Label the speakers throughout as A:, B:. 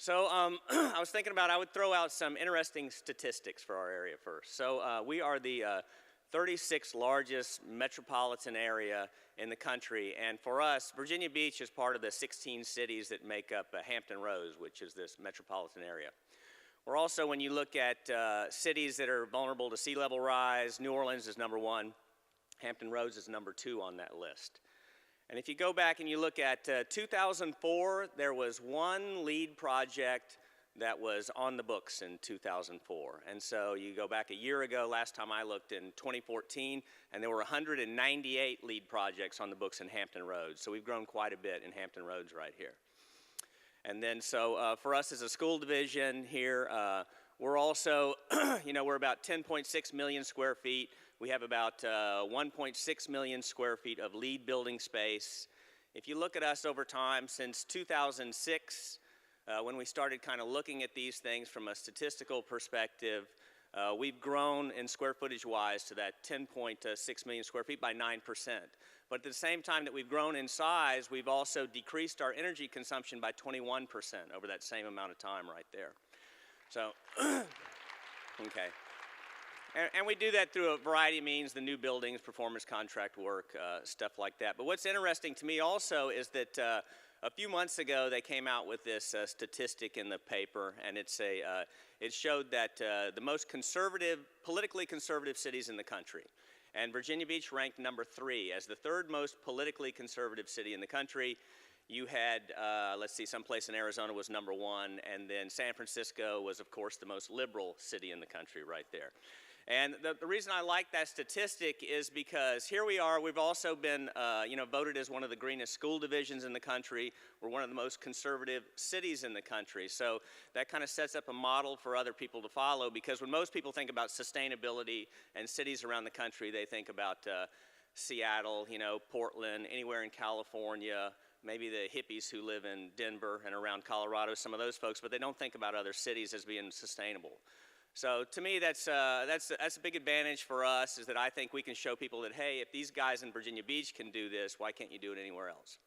A: I was thinking about I would throw out some interesting statistics for our area first. We are the 36th largest metropolitan area in the country, and for us, Virginia Beach is part of the 16 cities that make up Hampton Roads, which is this metropolitan area. We're also, when you look at cities that are vulnerable to sea level rise, New Orleans is number 1, Hampton Roads is number 2 on that list. And if you go back and you look at 2004, there was one LEED project that was on the books in 2004. And so you go back a year ago, last time I looked in 2014, and there were 198 LEED projects on the books in Hampton Roads. So we've grown quite a bit in Hampton Roads right here. And then for us as a school division here, we're also, we're about 10.6 million square feet. We have about 1.6 million square feet of LEED building space. If you look at us over time, since 2006, when we started kind of looking at these things from a statistical perspective, we've grown in square footage wise to that 10.6 million square feet by 9%. But at the same time that we've grown in size, we've also decreased our energy consumption by 21% over that same amount of time right there. So, okay. And we do that through a variety of means, the new buildings, performance contract work, stuff like that. But what's interesting to me also is that a few months ago they came out with this statistic in the paper, and it showed that the most conservative, politically conservative cities in the country. And Virginia Beach ranked number 3 as the 3rd most politically conservative city in the country. You had, let's see, someplace in Arizona was number 1, and then San Francisco was, of course, the most liberal city in the country right there. And the reason I like that statistic is because here we are, we've also been voted as one of the greenest school divisions in the country. We're one of the most conservative cities in the country. So that kind of sets up a model for other people to follow, because when most people think about sustainability and cities around the country, they think about Seattle, Portland, anywhere in California, maybe the hippies who live in Denver and around Colorado, some of those folks, but they don't think about other cities as being sustainable. So to me, that's a big advantage for us, is that I think we can show people that, hey, if these guys in Virginia Beach can do this, why can't you do it anywhere else?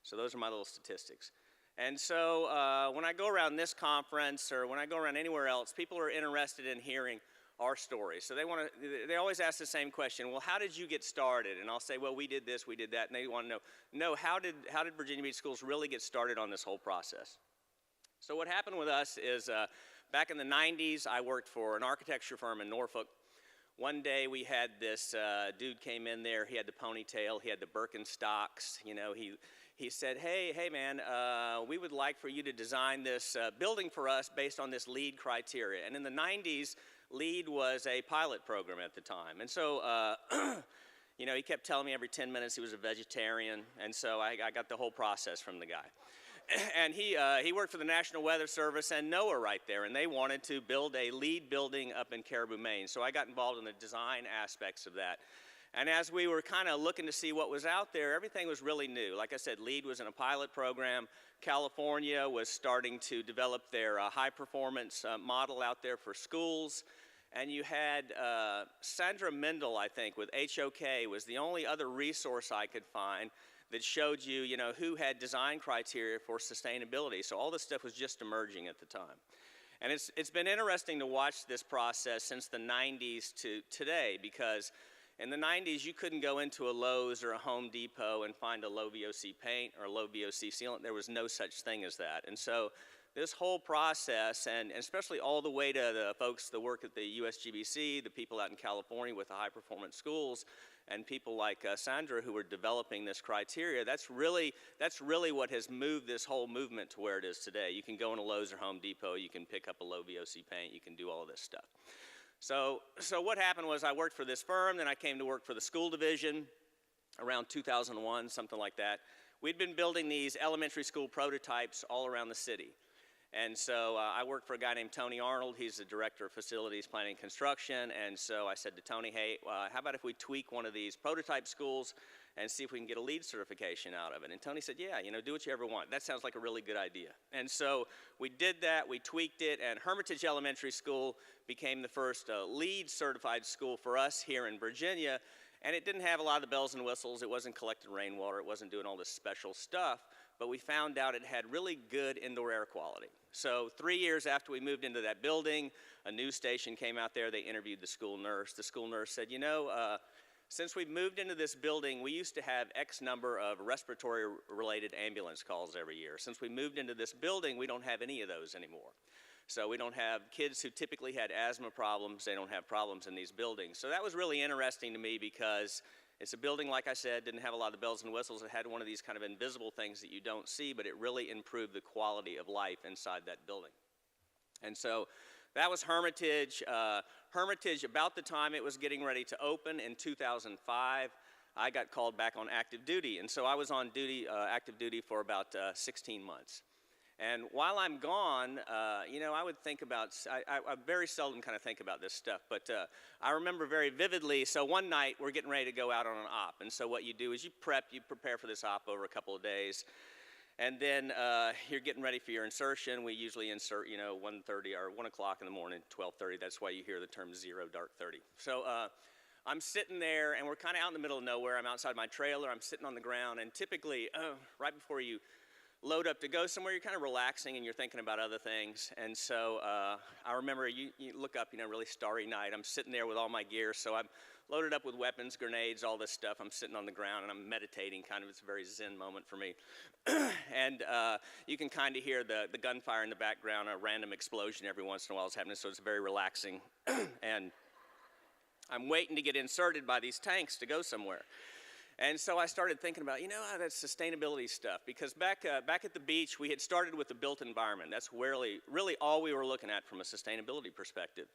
A: So those are my little statistics. And so when I go around this conference, or when I go around anywhere else, people are interested in hearing our story. So they always ask the same question, well, how did you get started? And I'll say, well, we did this, we did that, and they want to know, no, how did Virginia Beach Schools really get started on this whole process? So what happened with us is, back in the 90s, I worked for an architecture firm in Norfolk. One day we had this dude came in there, he had the ponytail, he had the Birkenstocks, he said, hey man, we would like for you to design this building for us based on this LEED criteria. And in the 90s, LEED was a pilot program at the time. And so, he kept telling me every 10 minutes he was a vegetarian, and so I got the whole process from the guy. And he worked for the National Weather Service and NOAA right there, and they wanted to build a LEED building up in Caribou, Maine. So I got involved in the design aspects of that. And as we were kind of looking to see what was out there, everything was really new. Like I said, LEED was in a pilot program. California was starting to develop their high-performance model out there for schools. And you had Sandra Mendel, I think, with HOK, was the only other resource I could find that showed you, who had design criteria for sustainability. So all this stuff was just emerging at the time. And it's been interesting to watch this process since the 90s to today, because in the 90s, you couldn't go into a Lowe's or a Home Depot and find a low VOC paint or a low VOC sealant. There was no such thing as that. And so this whole process, and especially all the way to the folks that work at the USGBC, the people out in California with the high-performance schools, and people like Sandra who were developing this criteria, that's really what has moved this whole movement to where it is today. You can go in a Lowe's or Home Depot, you can pick up a low VOC paint, you can do all of this stuff. So what happened was I worked for this firm, then I came to work for the school division around 2001, something like that. We'd been building these elementary school prototypes all around the city. And so I worked for a guy named Tony Arnold. He's the director of facilities planning and construction. And so I said to Tony, hey, how about if we tweak one of these prototype schools and see if we can get a LEED certification out of it? And Tony said, yeah, do what you ever want. That sounds like a really good idea. And so we did that, we tweaked it, and Hermitage Elementary School became the first LEED certified school for us here in Virginia. And it didn't have a lot of the bells and whistles. It wasn't collecting rainwater. It wasn't doing all this special stuff. But we found out it had really good indoor air quality. So 3 years after we moved into that building, a news station came out there. They interviewed the school nurse. The school nurse said, you know, since we've moved into this building, we used to have X number of respiratory-related ambulance calls every year. Since we moved into this building, we don't have any of those anymore. So we don't have kids who typically had asthma problems. They don't have problems in these buildings. So that was really interesting to me because it's a building, like I said, didn't have a lot of the bells and whistles. It had one of these kind of invisible things that you don't see, but it really improved the quality of life inside that building. And so that was Hermitage. Hermitage, about the time it was getting ready to open in 2005, I got called back on active duty. And so I was on duty, active duty for about 16 months. And while I'm gone, you know, I would think about, I very seldom kind of think about this stuff, but I remember very vividly, so one night we're getting ready to go out on an op. And so what you do is you prepare for this op over a couple of days. And then you're getting ready for your insertion. We usually insert, you know, 1:30 or 1 o'clock in the morning, 12:30. That's why you hear the term zero dark 30. So I'm sitting there, and we're kind of out in the middle of nowhere. I'm outside my trailer. I'm sitting on the ground. And typically, right before you load up to go somewhere, you're kind of relaxing, and you're thinking about other things. And so I remember you look up, you know, really starry night. I'm sitting there with all my gear. So I'm loaded up with weapons, grenades, all this stuff. I'm sitting on the ground, and I'm meditating. Kind of, it's a very zen moment for me. And you can kind of hear the gunfire in the background, a random explosion every once in a while is happening, so it's very relaxing. And I'm waiting to get inserted by these tanks to go somewhere. And so I started thinking about, you know, that sustainability stuff, because back at the beach, we had started with the built environment. That's really all we were looking at from a sustainability perspective.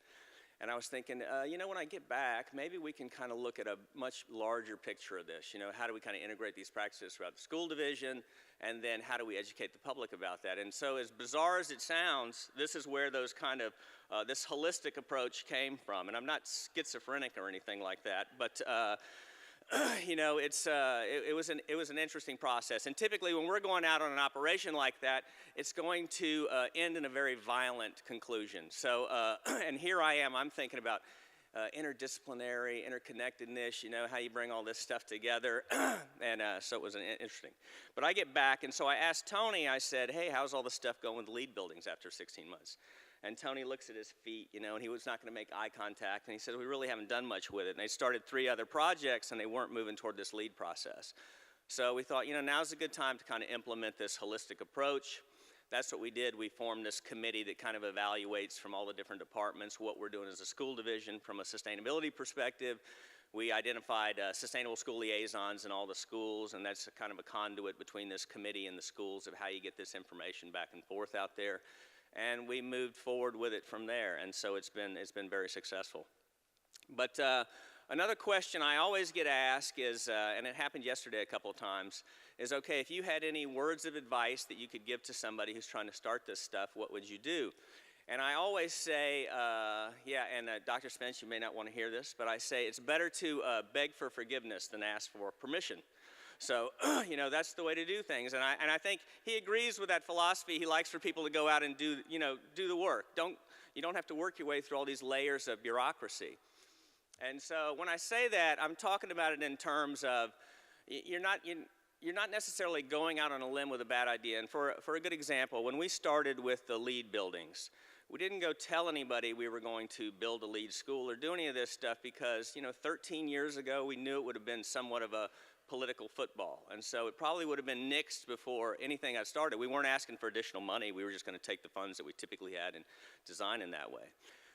A: And I was thinking, you know, when I get back, maybe we can kind of look at a much larger picture of this. You know, how do we kind of integrate these practices throughout the school division, and then how do we educate the public about that? And so as bizarre as it sounds, this is where those kind of, this holistic approach came from. And I'm not schizophrenic or anything like that, but you know, it was an interesting process. And typically when we're going out on an operation like that, it's going to end in a very violent conclusion. So, and here I am, I'm thinking about interdisciplinary, interconnectedness, you know, how you bring all this stuff together. And so it was interesting. But I get back, and so I asked Tony, I said, hey, how's all the stuff going with the lead buildings after 16 months? And Tony looks at his feet, you know, and he was not going to make eye contact. And he said, we really haven't done much with it. And they started 3 other projects, and they weren't moving toward this lead process. So we thought, you know, now's a good time to kind of implement this holistic approach. That's what we did. We formed this committee that kind of evaluates from all the different departments what we're doing as a school division from a sustainability perspective. We identified sustainable school liaisons in all the schools, and that's kind of a conduit between this committee and the schools of how you get this information back and forth out there. And we moved forward with it from there, and so it's been very successful. But another question I always get asked is, and it happened yesterday a couple of times, is, okay, if you had any words of advice that you could give to somebody who's trying to start this stuff, what would you do? And I always say, yeah, and Dr. Spence, you may not want to hear this, but I say it's better to beg for forgiveness than ask for permission. So, you know, that's the way to do things. And I think he agrees with that philosophy. He likes for people to go out and do the work. You don't have to work your way through all these layers of bureaucracy. And so when I say that, I'm talking about it in terms of you're not necessarily going out on a limb with a bad idea. And for a good example, when we started with the lead buildings, we didn't go tell anybody we were going to build a lead school or do any of this stuff because, you know, 13 years ago, we knew it would have been somewhat of a political football. And so it probably would have been nixed before anything got started. We weren't asking for additional money. We were just going to take the funds that we typically had and design in that way.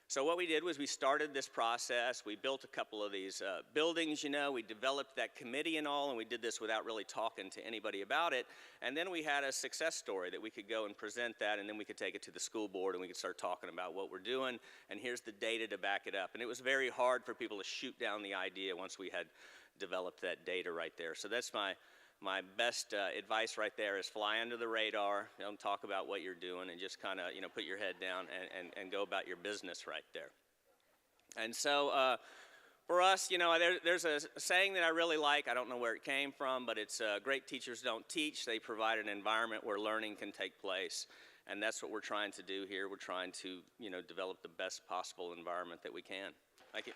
A: So what we did was we started this process. We built a couple of these buildings, you know. We developed that committee and all, and we did this without really talking to anybody about it. And then we had a success story that we could go and present that, and then we could take it to the school board, and we could start talking about what we're doing, and here's the data to back it up. And it was very hard for people to shoot down the idea once we had developed that data right there. So that's my best advice right there is fly under the radar. Don't talk about what you're doing and just kind of, you know, put your head down and go about your business right there. And so for us, you know, there's a saying that I really like. I don't know where it came from, but it's great teachers don't teach. They provide an environment where learning can take place. And that's what we're trying to do here. We're trying to, you know, develop the best possible environment that we can. Thank you.